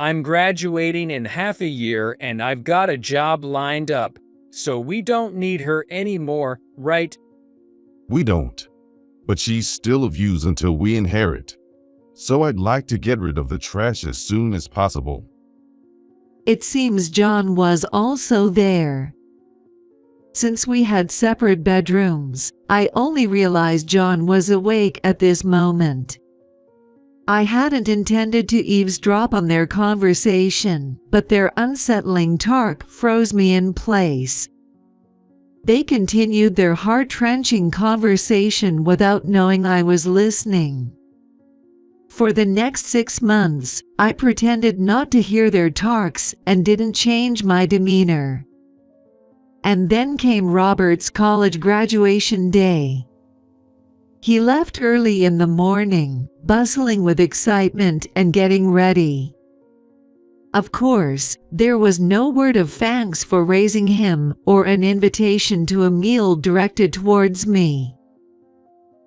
I'm graduating in half a year and I've got a job lined up, so we don't need her anymore, right? We don't. But she's still of use until we inherit. So I'd like to get rid of the trash as soon as possible. It seems John was also there. Since we had separate bedrooms, I only realized John was awake at this moment. I hadn't intended to eavesdrop on their conversation, but their unsettling talk froze me in place. They continued their heart-wrenching conversation without knowing I was listening. For the next 6 months, I pretended not to hear their talks and didn't change my demeanor. And then came Robert's college graduation day. He left early in the morning, bustling with excitement and getting ready. Of course, there was no word of thanks for raising him or an invitation to a meal directed towards me.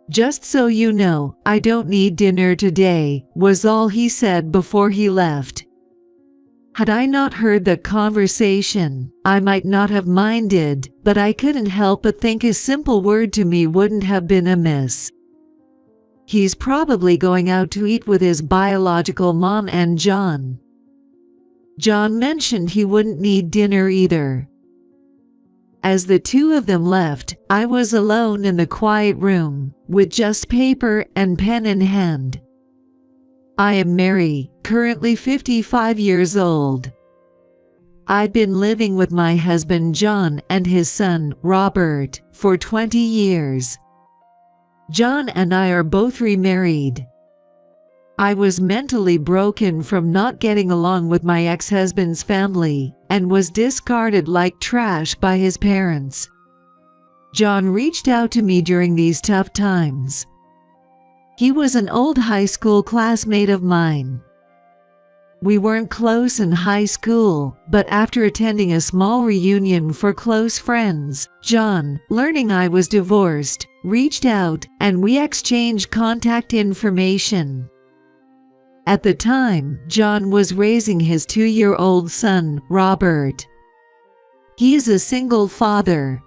"Just so you know, I don't need dinner today," was all he said before he left. Had I not heard the conversation, I might not have minded, but I couldn't help but think a simple word to me wouldn't have been amiss. He's probably going out to eat with his biological mom and John. John mentioned he wouldn't need dinner either. As the two of them left, I was alone in the quiet room, with just paper and pen in hand. I am Mary, currently 55 years old. I've been living with my husband John and his son, Robert, for 20 years. John and I are both remarried. I was mentally broken from not getting along with my ex-husband's family and was discarded like trash by his parents. John reached out to me during these tough times. He was an old high school classmate of mine. We weren't close in high school, but after attending a small reunion for close friends, John, learning I was divorced, reached out and we exchanged contact information. At the time, John was raising his 2-year-old son, Robert. He is a single father.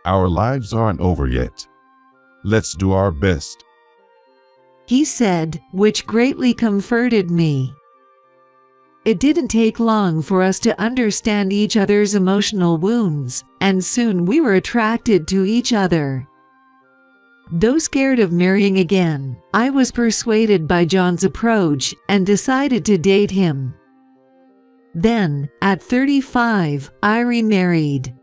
Our lives aren't over yet. Let's do our best, he said, which greatly comforted me. It didn't take long for us to understand each other's emotional wounds, and soon we were attracted to each other. Though scared of marrying again, I was persuaded by John's approach and decided to date him. Then, at 35, I remarried.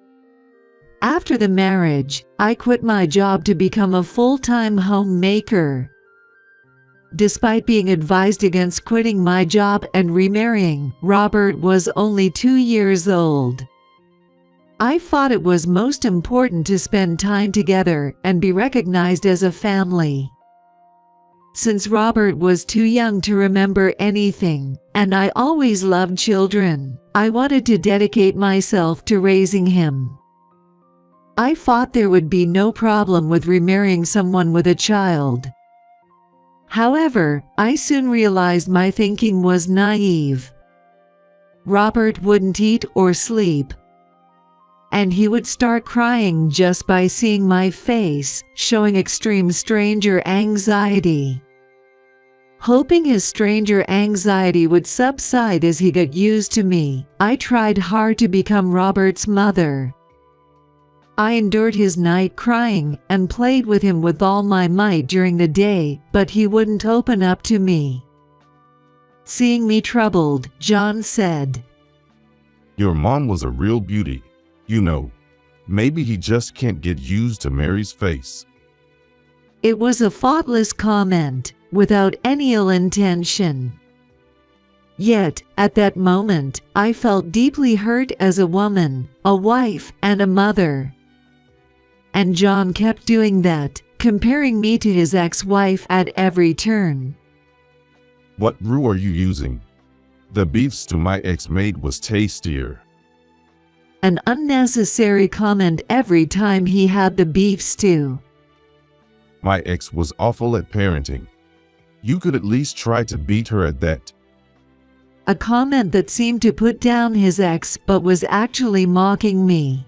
After the marriage, I quit my job to become a full-time homemaker. Despite being advised against quitting my job and remarrying, Robert was only 2 years old. I thought it was most important to spend time together and be recognized as a family. Since Robert was too young to remember anything, and I always loved children, I wanted to dedicate myself to raising him. I thought there would be no problem with remarrying someone with a child. However, I soon realized my thinking was naive. Robert wouldn't eat or sleep, and he would start crying just by seeing my face, showing extreme stranger anxiety. Hoping his stranger anxiety would subside as he got used to me, I tried hard to become Robert's mother. I endured his night crying and played with him with all my might during the day, but he wouldn't open up to me. Seeing me troubled, John said, "Your mom was a real beauty. You know, maybe he just can't get used to Mary's face." It was a thoughtless comment, without any ill intention. Yet, at that moment, I felt deeply hurt as a woman, a wife, and a mother. And John kept doing that, comparing me to his ex-wife at every turn. "What brew are you using? The beef stew my ex made was tastier." An unnecessary comment every time he had the beef stew. "My ex was awful at parenting. You could at least try to beat her at that." a comment that seemed to put down his ex but was actually mocking me.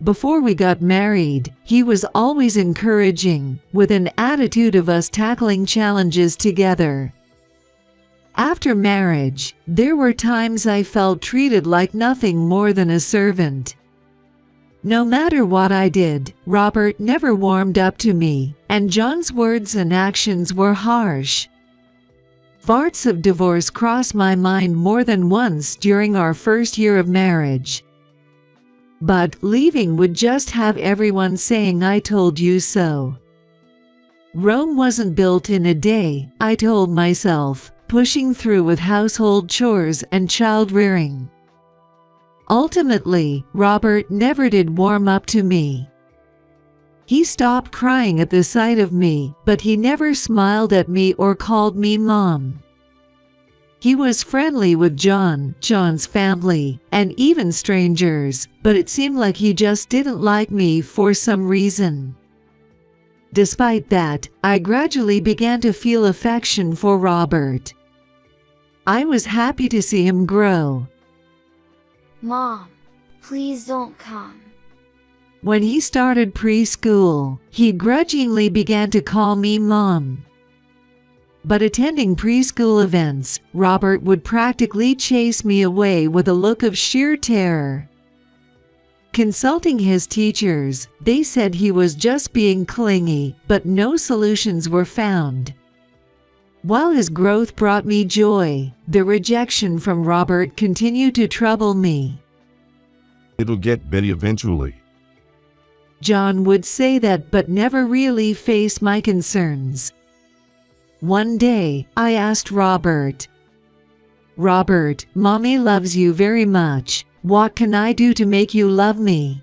Before we got married, he was always encouraging, with an attitude of us tackling challenges together. After marriage, there were times I felt treated like nothing more than a servant. No matter what I did, Robert never warmed up to me, and John's words and actions were harsh. Thoughts of divorce crossed my mind more than once during our first year of marriage. But leaving would just have everyone saying I told you so. Rome wasn't built in a day, I told myself, pushing through with household chores and child-rearing. Ultimately, Robert never did warm up to me. He stopped crying at the sight of me, but he never smiled at me or called me Mom. He was friendly with John's family, and even strangers, but it seemed like he just didn't like me for some reason. Despite that, I gradually began to feel affection for Robert. I was happy to see him grow. Mom, please don't come. When he started preschool, he grudgingly began to call me Mom. But attending preschool events, Robert would practically chase me away with a look of sheer terror. Consulting his teachers, they said he was just being clingy, but no solutions were found. While his growth brought me joy, the rejection from Robert continued to trouble me. It'll get better eventually. John would say that but never really faced my concerns. One day, I asked Robert, Mommy loves you very much. What can I do to make you love me?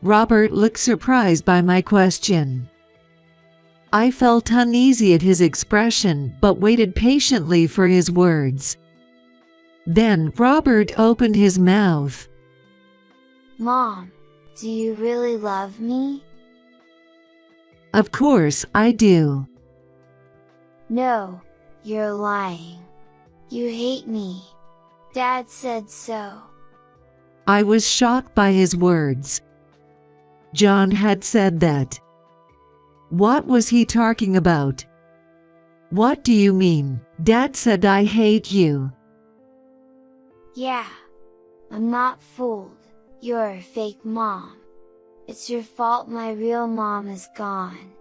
Robert looked surprised by my question. I felt uneasy at his expression but waited patiently for his words. Then Robert opened his mouth. Mom, do you really love me? Of course I do. No, you're lying. You hate me. Dad said so. I was shocked by his words. John had said that. What was he talking about? What do you mean? Dad said I hate you. Yeah. I'm not fooled. You're a fake mom. It's your fault my real mom is gone.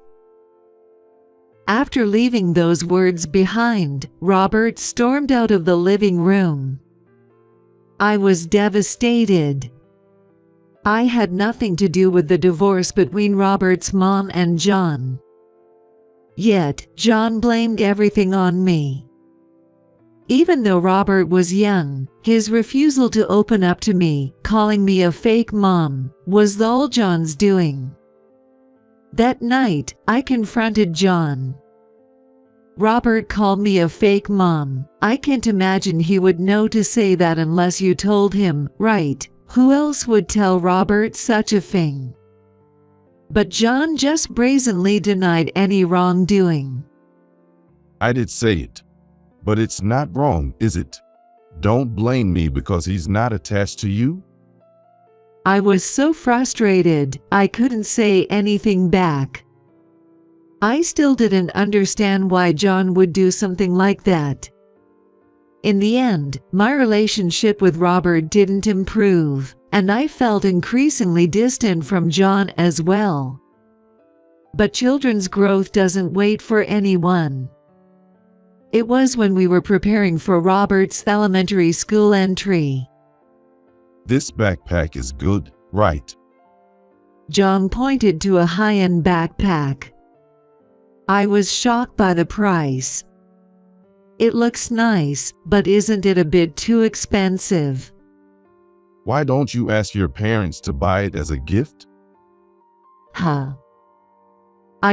After leaving those words behind, Robert stormed out of the living room. I was devastated. I had nothing to do with the divorce between Robert's mom and John. Yet, John blamed everything on me. Even though Robert was young, his refusal to open up to me, calling me a fake mom, was all John's doing. That night, I confronted John. Robert called me a fake mom. I can't imagine he would know to say that unless you told him, right? Who else would tell Robert such a thing? But John just brazenly denied any wrongdoing. I did say it. But it's not wrong, is it? Don't blame me because he's not attached to you. I was so frustrated, I couldn't say anything back. I still didn't understand why John would do something like that. In the end, my relationship with Robert didn't improve, and I felt increasingly distant from John as well. But children's growth doesn't wait for anyone. It was when we were preparing for Robert's elementary school entry. This backpack is good, right? John pointed to a high-end backpack. I was shocked by the price. It looks nice, but isn't it a bit too expensive? Why don't you ask your parents to buy it as a gift? I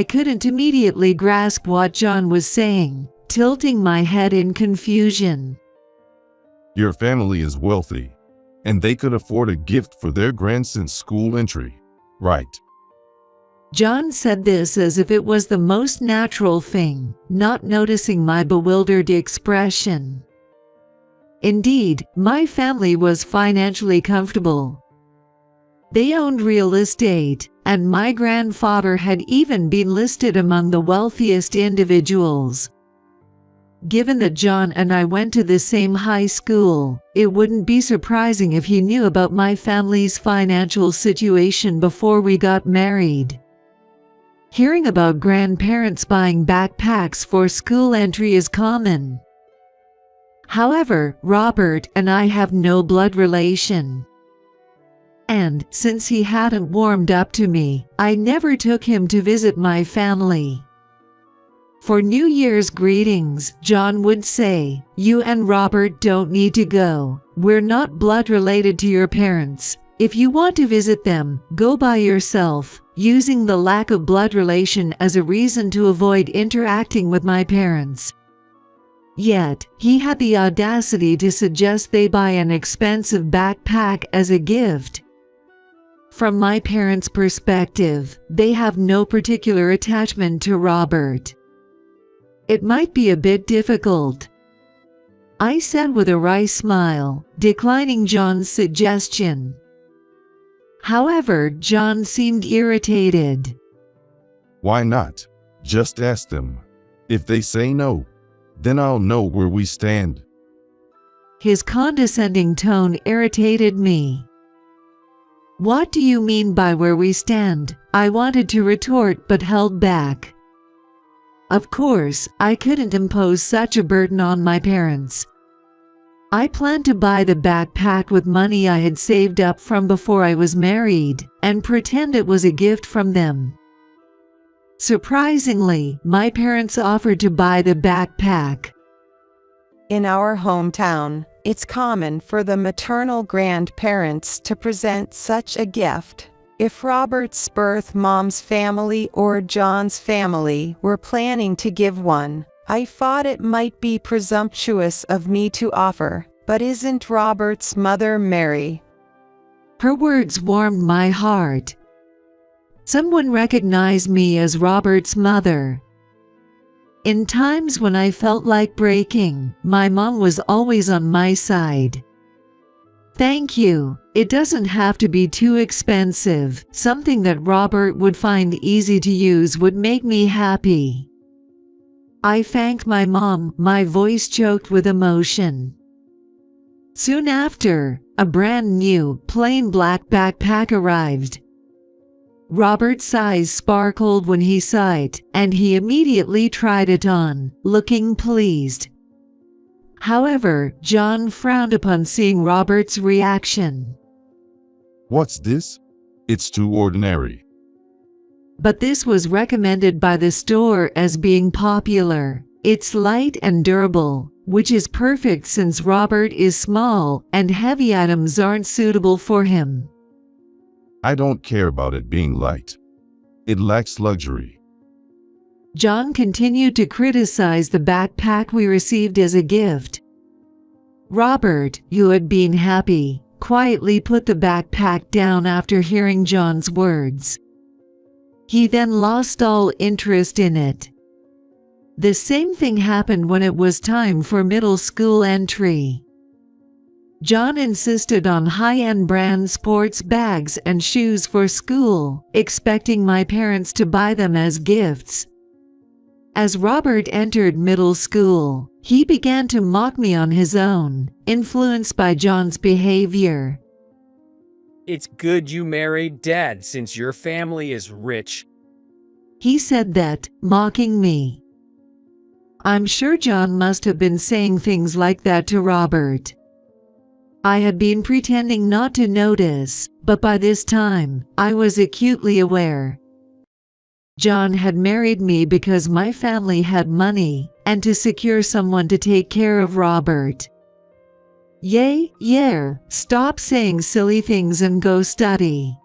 couldn't immediately grasp what John was saying, tilting my head in confusion. Your family is wealthy, and they could afford a gift for their grandson's school entry, right? John said this as if it was the most natural thing, not noticing my bewildered expression. Indeed, my family was financially comfortable. They owned real estate, and my grandfather had even been listed among the wealthiest individuals. Given that John and I went to the same high school, it wouldn't be surprising if he knew about my family's financial situation before we got married. Hearing about grandparents buying backpacks for school entry is common. However, Robert and I have no blood relation. And, since he hadn't warmed up to me, I never took him to visit my family. For New Year's greetings, John would say, "You and Robert don't need to go. We're not blood related to your parents. If you want to visit them, go by yourself," using the lack of blood relation as a reason to avoid interacting with my parents. Yet, he had the audacity to suggest they buy an expensive backpack as a gift. From my parents' perspective, they have no particular attachment to Robert. It might be a bit difficult, I said with a wry smile, declining John's suggestion. However, John seemed irritated. Why not? Just ask them. If they say no, then I'll know where we stand. His condescending tone irritated me. What do you mean by where we stand? I wanted to retort but held back. Of course, I couldn't impose such a burden on my parents. I planned to buy the backpack with money I had saved up from before I was married, and pretend it was a gift from them. Surprisingly, my parents offered to buy the backpack. In our hometown, it's common for the maternal grandparents to present such a gift. If Robert's birth mom's family or John's family were planning to give one, I thought it might be presumptuous of me to offer, but isn't Robert's mother Mary? Her words warmed my heart. Someone recognized me as Robert's mother. In times when I felt like breaking, my mom was always on my side. Thank you. It doesn't have to be too expensive. Something that Robert would find easy to use would make me happy. I thanked my mom, my voice choked with emotion. Soon after, a brand new, plain black backpack arrived. Robert's eyes sparkled when he saw it, and he immediately tried it on, looking pleased. However, John frowned upon seeing Robert's reaction. What's this? It's too ordinary. But this was recommended by the store as being popular. It's light and durable, which is perfect since Robert is small and heavy items aren't suitable for him. I don't care about it being light. It lacks luxury. John continued to criticize the backpack we received as a gift. Robert, who had been happy, quietly put the backpack down after hearing John's words. He then lost all interest in it. The same thing happened when it was time for middle school entry. John insisted on high-end brand sports bags and shoes for school, expecting my parents to buy them as gifts. As Robert entered middle school, he began to mock me on his own, influenced by John's behavior. It's good you married Dad since your family is rich. He said that, mocking me. I'm sure John must have been saying things like that to Robert. I had been pretending not to notice, but by this time, I was acutely aware. John had married me because my family had money, and to secure someone to take care of Robert. Stop saying silly things and go study.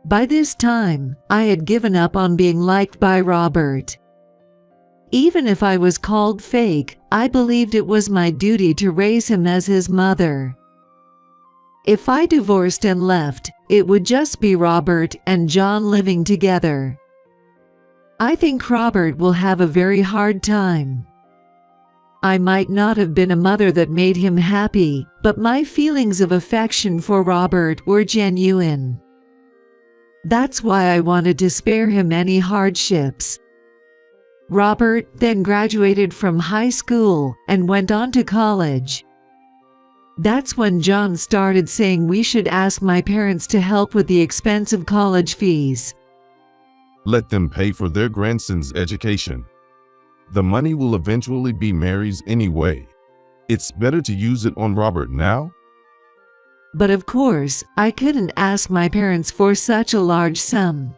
By this time, I had given up on being liked by Robert. Even if I was called fake, I believed it was my duty to raise him as his mother. If I divorced and left, it would just be Robert and John living together. I think Robert will have a very hard time. I might not have been a mother that made him happy, but my feelings of affection for Robert were genuine. That's why I wanted to spare him any hardships. Robert then graduated from high school and went on to college. That's when John started saying we should ask my parents to help with the expensive college fees. Let them pay for their grandson's education. The money will eventually be Mary's anyway. It's better to use it on Robert now. But of course, I couldn't ask my parents for such a large sum.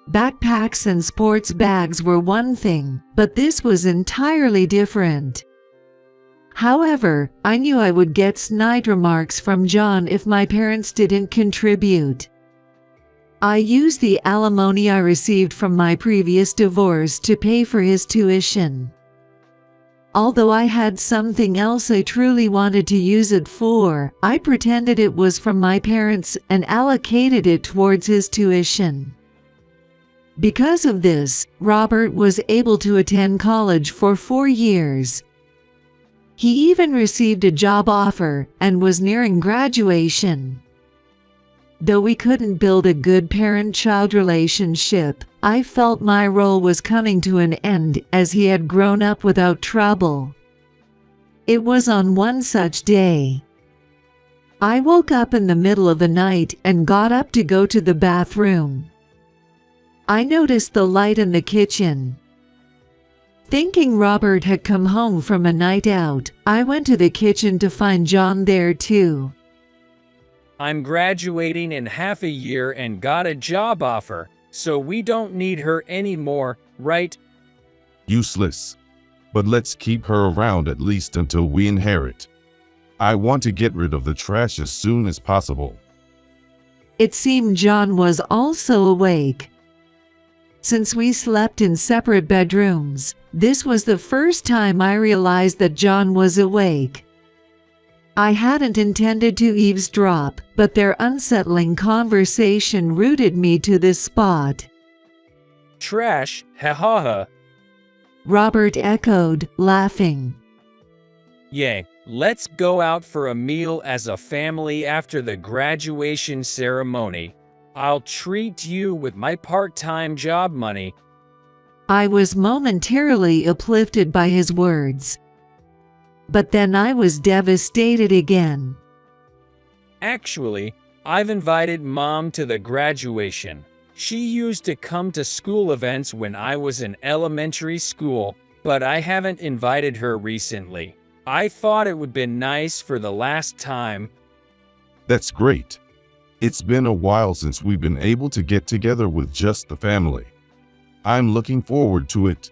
Backpacks and sports bags were one thing, but this was entirely different. However, I knew I would get snide remarks from John if my parents didn't contribute. I used the alimony I received from my previous divorce to pay for his tuition. Although I had something else I truly wanted to use it for, I pretended it was from my parents and allocated it towards his tuition. Because of this, Robert was able to attend college for 4 years. He even received a job offer and was nearing graduation. Though we couldn't build a good parent-child relationship, I felt my role was coming to an end as he had grown up without trouble. It was on one such day. I woke up in the middle of the night and got up to go to the bathroom. I noticed the light in the kitchen. Thinking Robert had come home from a night out, I went to the kitchen to find John there too. I'm graduating in half a year and got a job offer, so we don't need her anymore, right? Useless. But let's keep her around at least until we inherit. I want to get rid of the trash as soon as possible. It seemed John was also awake. Since we slept in separate bedrooms, this was the first time I realized that John was awake. I hadn't intended to eavesdrop, but their unsettling conversation rooted me to this spot. Trash, ha ha ha. Robert echoed, laughing. Yay, let's go out for a meal as a family after the graduation ceremony. I'll treat you with my part-time job money. I was momentarily uplifted by his words. But then I was devastated again. Actually, I've invited Mom to the graduation. She used to come to school events when I was in elementary school, but I haven't invited her recently. I thought it would be nice for the last time. That's great. It's been a while since we've been able to get together with just the family. I'm looking forward to it.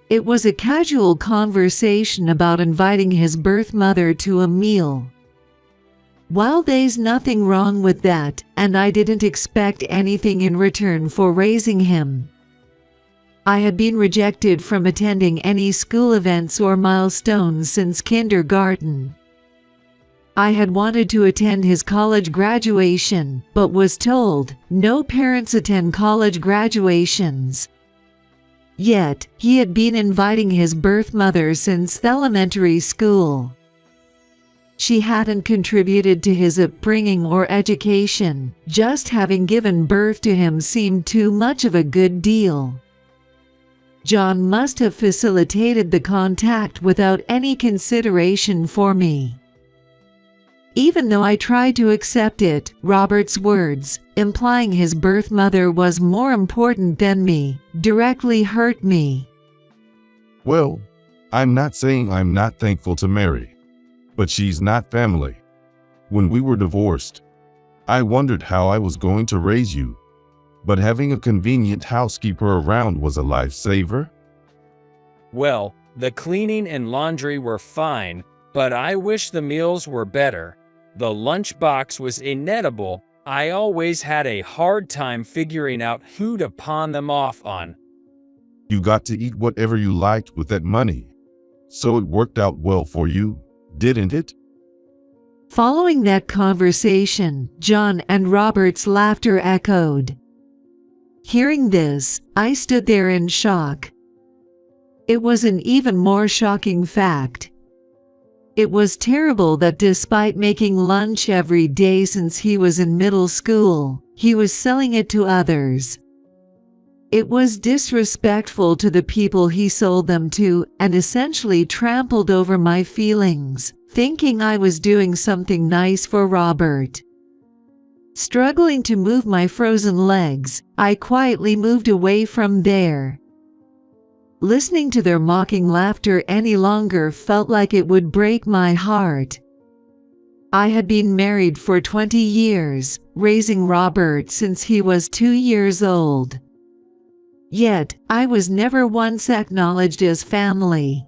It was a casual conversation about inviting his birth mother to a meal. While there's nothing wrong with that, and I didn't expect anything in return for raising him. I had been rejected from attending any school events or milestones since kindergarten. I had wanted to attend his college graduation, but was told, no parents attend college graduations. Yet, he had been inviting his birth mother since elementary school. She hadn't contributed to his upbringing or education, just having given birth to him seemed too much of a good deal. John must have facilitated the contact without any consideration for me. Even though I tried to accept it, Robert's words, implying his birth mother was more important than me, directly hurt me. Well, I'm not saying I'm not thankful to Mary, but she's not family. When we were divorced, I wondered how I was going to raise you, but having a convenient housekeeper around was a lifesaver. Well, the cleaning and laundry were fine, but I wish the meals were better. The lunchbox was inedible. I always had a hard time figuring out who to pawn them off on. You got to eat whatever you liked with that money. So it worked out well for you, didn't it? Following that conversation, John and Robert's laughter echoed. Hearing this, I stood there in shock. It was an even more shocking fact. It was terrible that despite making lunch every day since he was in middle school, he was selling it to others. It was disrespectful to the people he sold them to and essentially trampled over my feelings, thinking I was doing something nice for Robert. Struggling to move my frozen legs, I quietly moved away from there. Listening to their mocking laughter any longer felt like it would break my heart. I had been married for 20 years, raising Robert since he was 2 years old. Yet, I was never once acknowledged as family.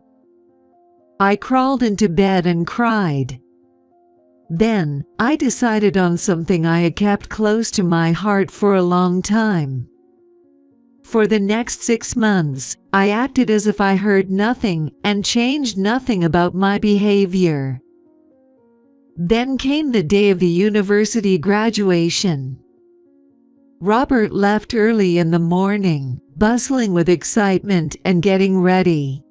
I crawled into bed and cried. Then, I decided on something I had kept close to my heart for a long time. For the next 6 months, I acted as if I heard nothing and changed nothing about my behavior. Then came the day of the university graduation. Robert left early in the morning, bustling with excitement and getting ready.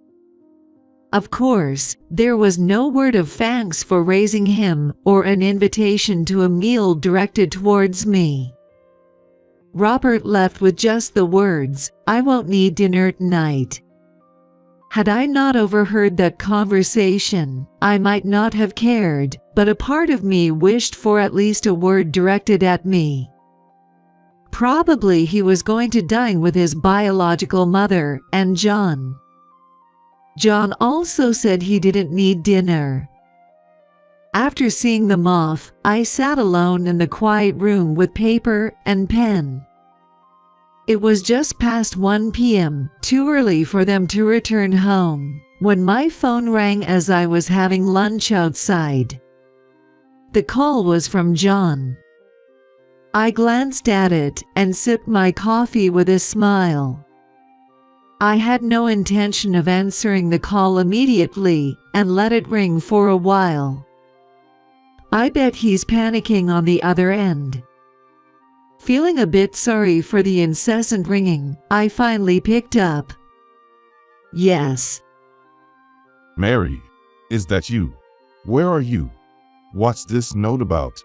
Of course, there was no word of thanks for raising him or an invitation to a meal directed towards me. Robert left with just the words, "I won't need dinner tonight." Had I not overheard that conversation, I might not have cared, but a part of me wished for at least a word directed at me. Probably he was going to dine with his biological mother and John. John also said he didn't need dinner. After seeing them off, I sat alone in the quiet room with paper and pen. It was just past 1 p.m., too early for them to return home, when my phone rang as I was having lunch outside. The call was from John. I glanced at it and sipped my coffee with a smile. I had no intention of answering the call immediately and let it ring for a while. I bet he's panicking on the other end. Feeling a bit sorry for the incessant ringing, I finally picked up. Yes. Mary, is that you? Where are you? What's this note about?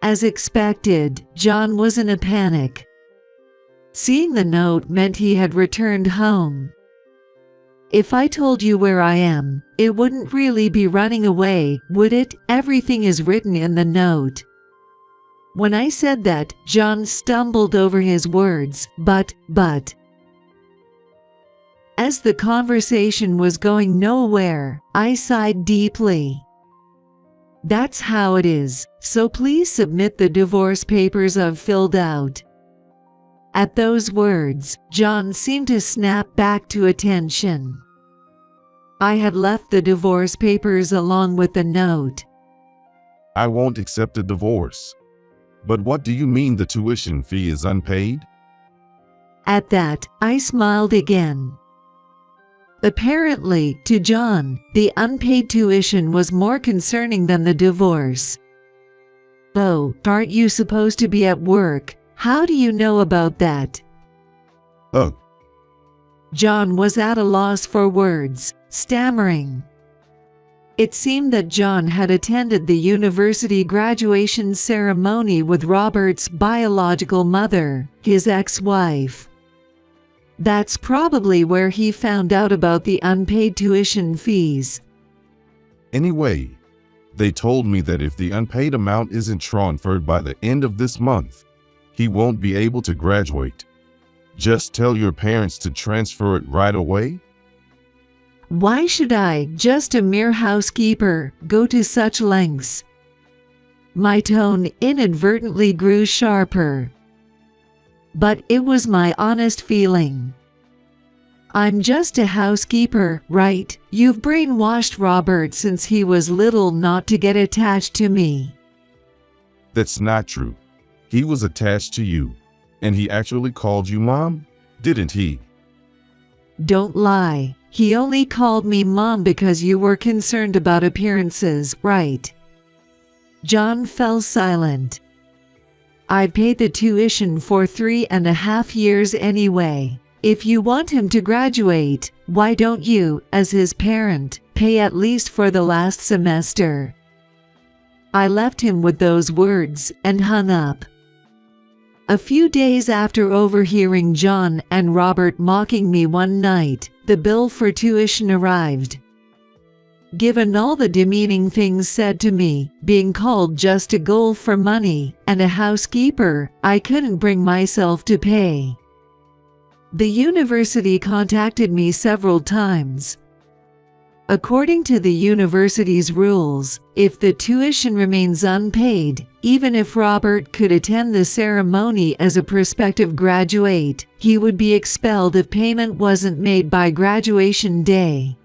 As expected, John was in a panic. Seeing the note meant he had returned home. If I told you where I am, it wouldn't really be running away, would it? Everything is written in the note. When I said that, John stumbled over his words, but. As the conversation was going nowhere, I sighed deeply. That's how it is, so please submit the divorce papers I've filled out. At those words, John seemed to snap back to attention. I had left the divorce papers along with the note. I won't accept a divorce. But what do you mean the tuition fee is unpaid? At that, I smiled again. Apparently, to John, the unpaid tuition was more concerning than the divorce. Oh, aren't you supposed to be at work? How do you know about that? Oh. John was at a loss for words, stammering. It seemed that John had attended the university graduation ceremony with Robert's biological mother, his ex-wife. That's probably where he found out about the unpaid tuition fees. Anyway, they told me that if the unpaid amount isn't transferred by the end of this month, he won't be able to graduate. Just tell your parents to transfer it right away? Why should I, just a mere housekeeper, go to such lengths? My tone inadvertently grew sharper. But it was my honest feeling. I'm just a housekeeper, right? You've brainwashed Robert since he was little not to get attached to me. That's not true. He was attached to you. And he actually called you Mom, didn't he? Don't lie. He only called me Mom because you were concerned about appearances, right? John fell silent. I've paid the tuition for 3.5 years anyway. If you want him to graduate, Why don't you, as his parent, pay at least for the last semester?" I left him with those words and hung up. A few days after overhearing John and Robert mocking me one night, the bill for tuition arrived. Given all the demeaning things said to me, being called just a goal for money and a housekeeper, I couldn't bring myself to pay. The university contacted me several times. According to the university's rules, if the tuition remains unpaid, even if Robert could attend the ceremony as a prospective graduate, he would be expelled if payment wasn't made by graduation day.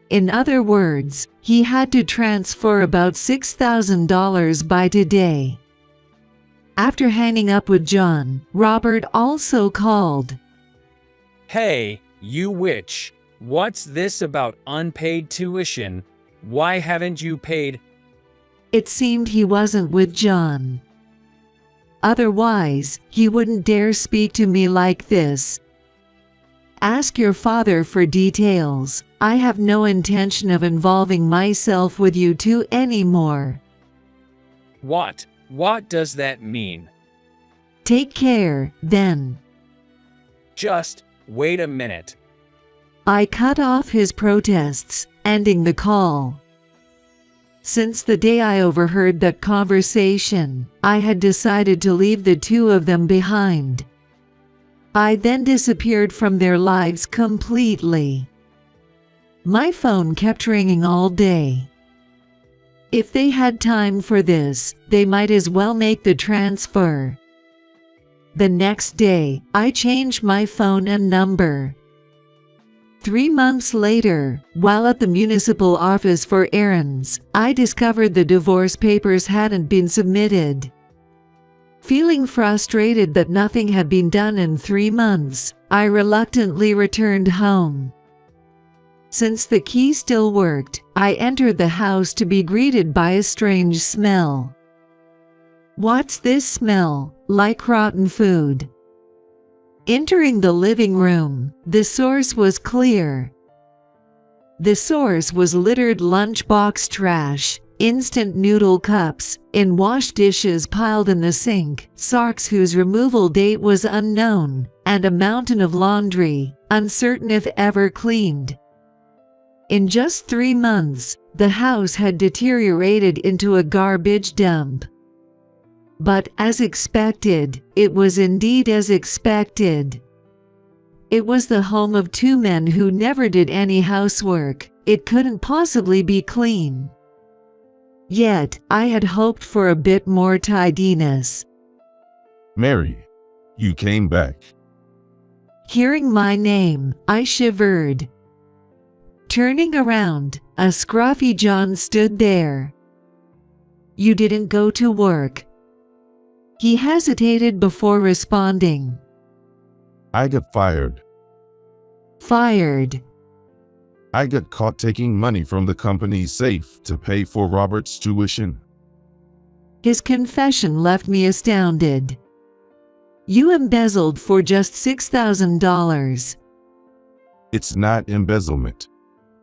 In other words, he had to transfer about $6,000 by today. After hanging up with John, Robert also called. "Hey, you witch. What's this about unpaid tuition? Why haven't you paid?" It seemed he wasn't with John. Otherwise, he wouldn't dare speak to me like this. "Ask your father for details. I have no intention of involving myself with you two anymore." What does that mean? "Take care, then." Just wait a minute. I cut off his protests, ending the call. Since the day I overheard that conversation, I had decided to leave the two of them behind. I then disappeared from their lives completely. My phone kept ringing all day. If they had time for this, they might as well make the transfer. The next day, I changed my phone and number. 3 months later, while at the municipal office for errands, I discovered the divorce papers hadn't been submitted. Feeling frustrated that nothing had been done in 3 months, I reluctantly returned home. Since the key still worked, I entered the house to be greeted by a strange smell. "What's this smell? Like rotten food." Entering the living room, the source was clear. The source was littered lunchbox trash, instant noodle cups, and washed dishes piled in the sink, socks whose removal date was unknown, and a mountain of laundry, uncertain if ever cleaned. In just 3 months, the house had deteriorated into a garbage dump. But as expected, it was indeed as expected. It was the home of 2 men who never did any housework. It couldn't possibly be clean. Yet, I had hoped for a bit more tidiness. Mary, you came back. Hearing my name, I shivered. Turning around, a scruffy John stood there. "You didn't go to work?" He hesitated before responding. I got fired. "Fired?" I got caught taking money from the company's safe to pay for Robert's tuition. His confession left me astounded. "You embezzled for just $6,000. It's not embezzlement.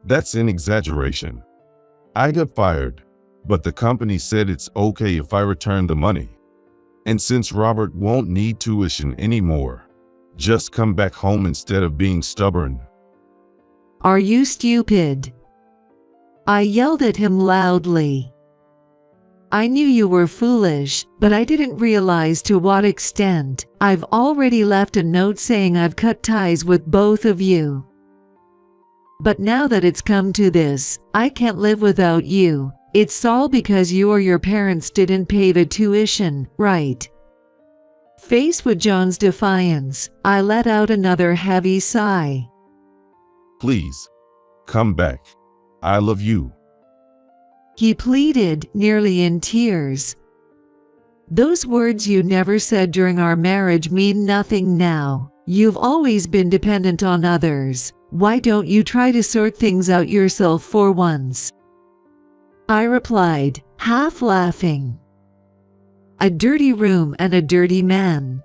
That's an exaggeration. I got fired, but the company said it's okay if I return the money. And since Robert won't need tuition anymore, just come back home instead of being stubborn." "Are you stupid?" I yelled at him loudly. "I knew you were foolish, but I didn't realize to what extent. I've already left a note saying I've cut ties with both of you. But now that it's come to this, I can't live without you. It's all because you or your parents didn't pay the tuition, right?" Faced with John's defiance, I let out another heavy sigh. "Please, come back. I love you." He pleaded, nearly in tears. "Those words you never said during our marriage mean nothing now. You've always been dependent on others. Why don't you try to sort things out yourself for once?" I replied, half laughing. "A dirty room and a dirty man."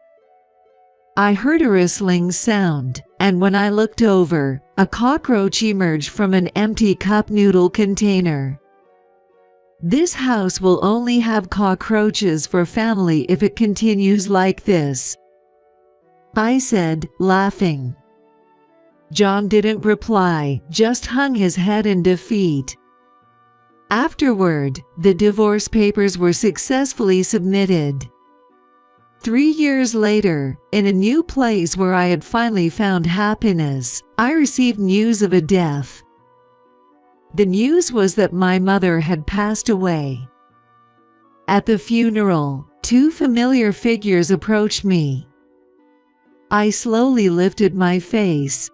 I heard a rustling sound, and when I looked over, a cockroach emerged from an empty cup noodle container. This house will only have cockroaches for family if it continues like this, I said, laughing. John didn't reply, just hung his head in defeat. Afterward, the divorce papers were successfully submitted. 3 years later, in a new place where I had finally found happiness, I received news of a death. The news was that my mother had passed away. At the funeral, 2 familiar figures approached me. I slowly lifted my face.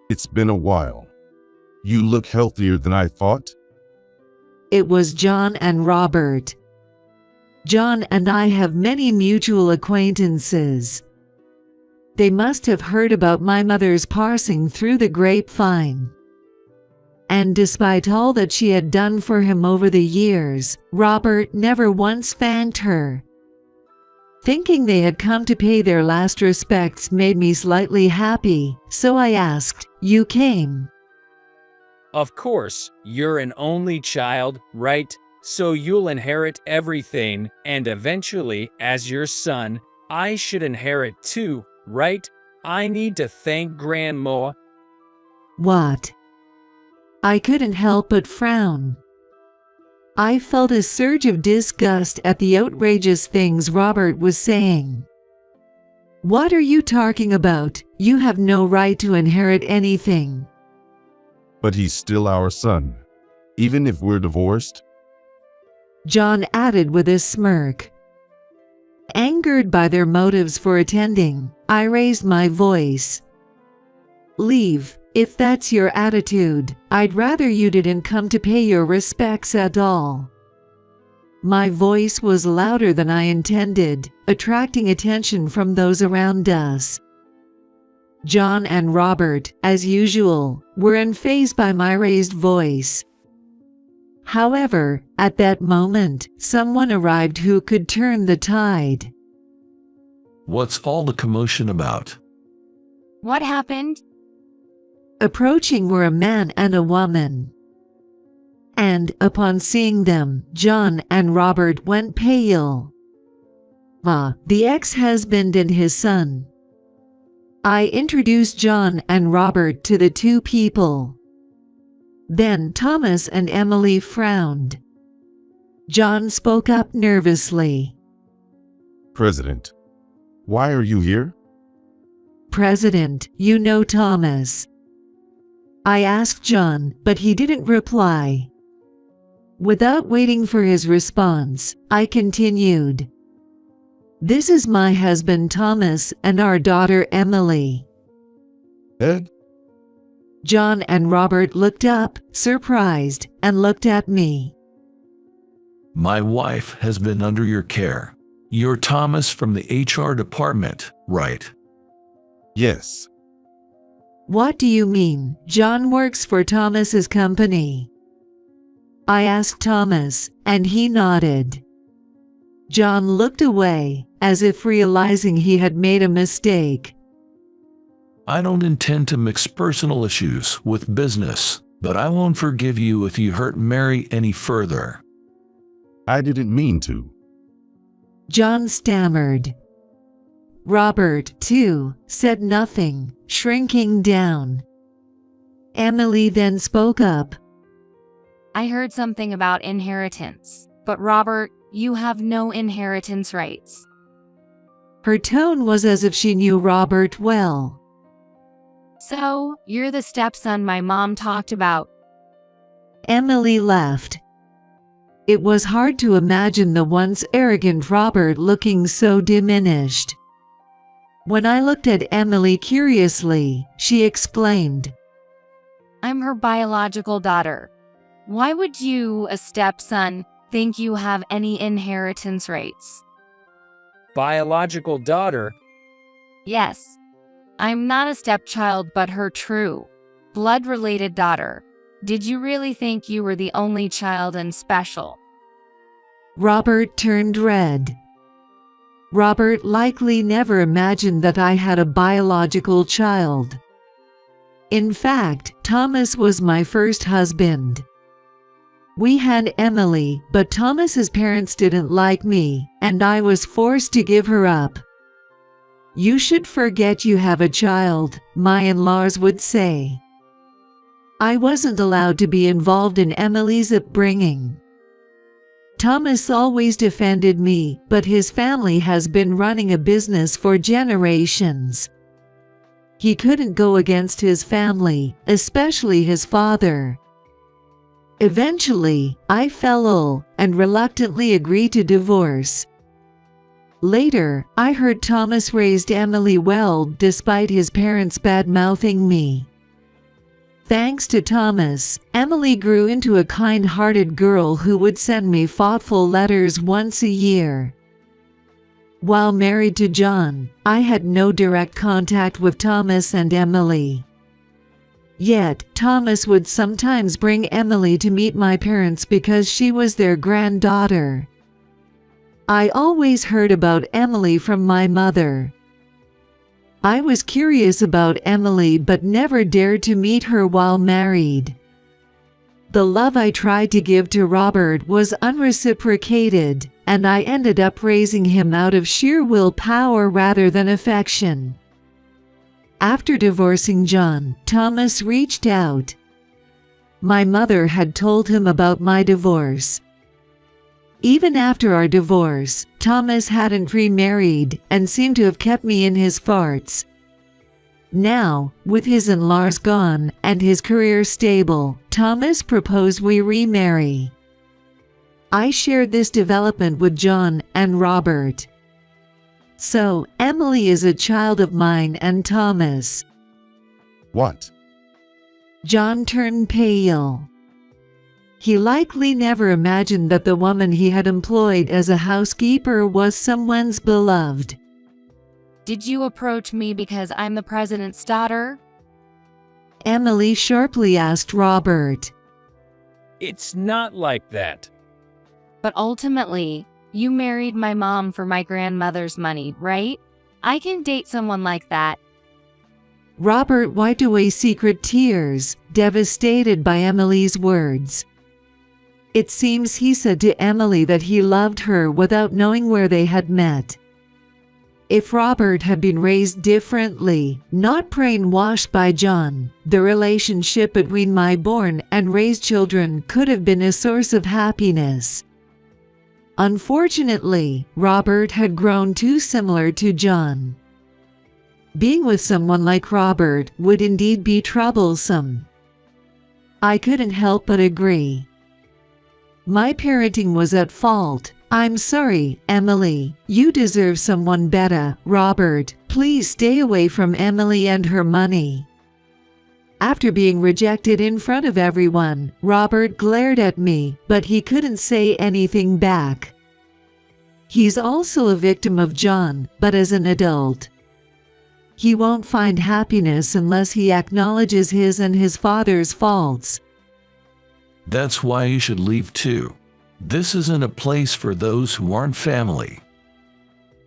It's been a while. You look healthier than I thought. It was John and Robert. John and I have many mutual acquaintances. They must have heard about my mother's passing through the grapevine. And despite all that she had done for him over the years, Robert never once thanked her. Thinking they had come to pay their last respects made me slightly happy, so I asked, "You came?" Of course, you're an only child, right? So you'll inherit everything, and eventually, as your son, I should inherit too, right? I need to thank Grandma. What? I couldn't help but frown. I felt a surge of disgust at the outrageous things Robert was saying. What are you talking about? You have no right to inherit anything. But he's still our son, even if we're divorced. John added with a smirk. Angered by their motives for attending, I raised my voice. Leave, if that's your attitude. I'd rather you didn't come to pay your respects at all. My voice was louder than I intended, attracting attention from those around us. John and Robert, as usual, were unfazed by my raised voice. However, at that moment, someone arrived who could turn the tide. What's all the commotion about? What happened? Approaching were a man and a woman. And, upon seeing them, John and Robert went pale. The ex-husband and his son. I introduced John and Robert to the 2 people. Then Thomas and Emily frowned. John spoke up nervously. President, why are you here? President, you know Thomas. I asked John, but he didn't reply. Without waiting for his response, I continued. This is my husband Thomas and our daughter Emily. Ed? John and Robert looked up, surprised, and looked at me. My wife has been under your care. You're Thomas from the HR department, right? Yes. What do you mean? John works for Thomas's company. I asked Thomas, and he nodded. John looked away, as if realizing he had made a mistake. I don't intend to mix personal issues with business, but I won't forgive you if you hurt Mary any further. I didn't mean to. John stammered. Robert, too, said nothing, shrinking down. Emily then spoke up. I heard something about inheritance, but Robert, you have no inheritance rights. Her tone was as if she knew Robert well. So, you're the stepson my mom talked about. Emily laughed. It was hard to imagine the once arrogant Robert looking so diminished. When I looked at Emily curiously, she exclaimed, I'm her biological daughter. Why would you, a stepson, think you have any inheritance rights? Biological daughter? Yes. I'm not a stepchild but her true, blood-related daughter. Did you really think you were the only child and special? Robert turned red. Robert likely never imagined that I had a biological child. In fact, Thomas was my first husband. We had Emily, but Thomas's parents didn't like me, and I was forced to give her up. You should forget you have a child, my in-laws would say. I wasn't allowed to be involved in Emily's upbringing. Thomas always defended me, but his family has been running a business for generations. He couldn't go against his family, especially his father. Eventually, I fell ill and reluctantly agreed to divorce. Later, I heard Thomas raised Emily well despite his parents bad-mouthing me. Thanks to Thomas, Emily grew into a kind-hearted girl who would send me thoughtful letters once a year. While married to John, I had no direct contact with Thomas and Emily. Yet, Thomas would sometimes bring Emily to meet my parents because she was their granddaughter. I always heard about Emily from my mother. I was curious about Emily but never dared to meet her while married. The love I tried to give to Robert was unreciprocated, and I ended up raising him out of sheer willpower rather than affection. After divorcing John, Thomas reached out. My mother had told him about my divorce. Even after our divorce, Thomas hadn't remarried and seemed to have kept me in his thoughts. Now, with his in-laws gone and his career stable, Thomas proposed we remarry. I shared this development with John and Robert. So, Emily is a child of mine and Thomas. What? John turned pale. He likely never imagined that the woman he had employed as a housekeeper was someone's beloved. Did you approach me because I'm the president's daughter? Emily sharply asked Robert. It's not like that. But ultimately, you married my mom for my grandmother's money, right? I can date someone like that. Robert wiped away secret tears, devastated by Emily's words. It seems he said to Emily that he loved her without knowing where they had met. If Robert had been raised differently, not brainwashed by John, the relationship between my born and raised children could have been a source of happiness. Unfortunately, Robert had grown too similar to John. Being with someone like Robert would indeed be troublesome. I couldn't help but agree. My parenting was at fault. I'm sorry, Emily. You deserve someone better. Robert, please stay away from Emily and her money. After being rejected in front of everyone, Robert glared at me, but he couldn't say anything back. He's also a victim of John, but as an adult. He won't find happiness unless he acknowledges his and his father's faults. That's why you should leave too. This isn't a place for those who aren't family.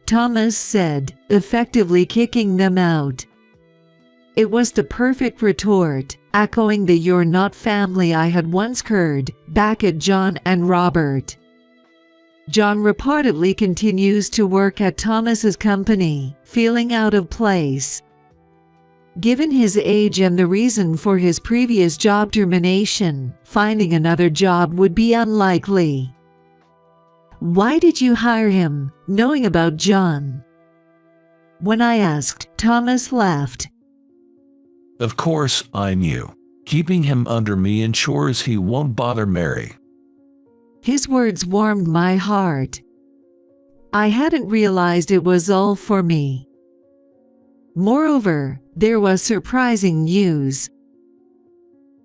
Thomas said, effectively kicking them out. It was the perfect retort, echoing the "you're not family" I had once heard, back at John and Robert. John reportedly continues to work at Thomas's company, feeling out of place. Given his age and the reason for his previous job termination, finding another job would be unlikely. Why did you hire him, knowing about John? When I asked, Thomas laughed. Of course, I knew. Keeping him under me ensures he won't bother Mary. His words warmed my heart. I hadn't realized it was all for me. Moreover, there was surprising news.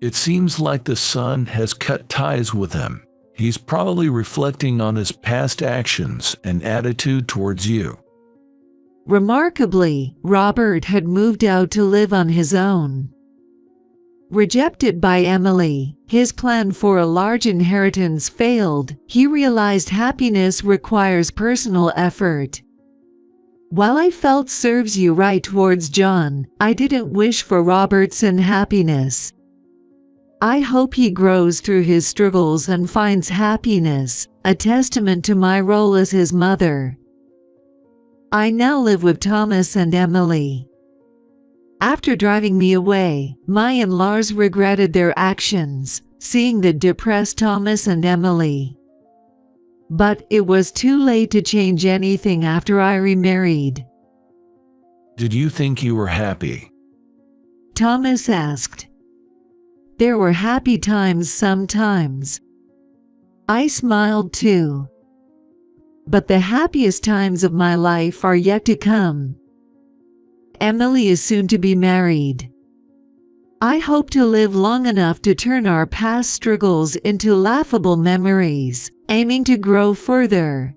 It seems like the son has cut ties with him. He's probably reflecting on his past actions and attitude towards you. Remarkably, Robert had moved out to live on his own. Rejected by Emily, his plan for a large inheritance failed. He realized happiness requires personal effort. While I felt serves you right towards John, I didn't wish for Robert's unhappiness. I hope he grows through his struggles and finds happiness, a testament to my role as his mother. I now live with Thomas and Emily. After driving me away, my in-laws regretted their actions, seeing the depressed Thomas and Emily. But it was too late to change anything after I remarried. Did you think you were happy? Thomas asked. There were happy times sometimes. I smiled too. But the happiest times of my life are yet to come. Emily is soon to be married. I hope to live long enough to turn our past struggles into laughable memories, aiming to grow further.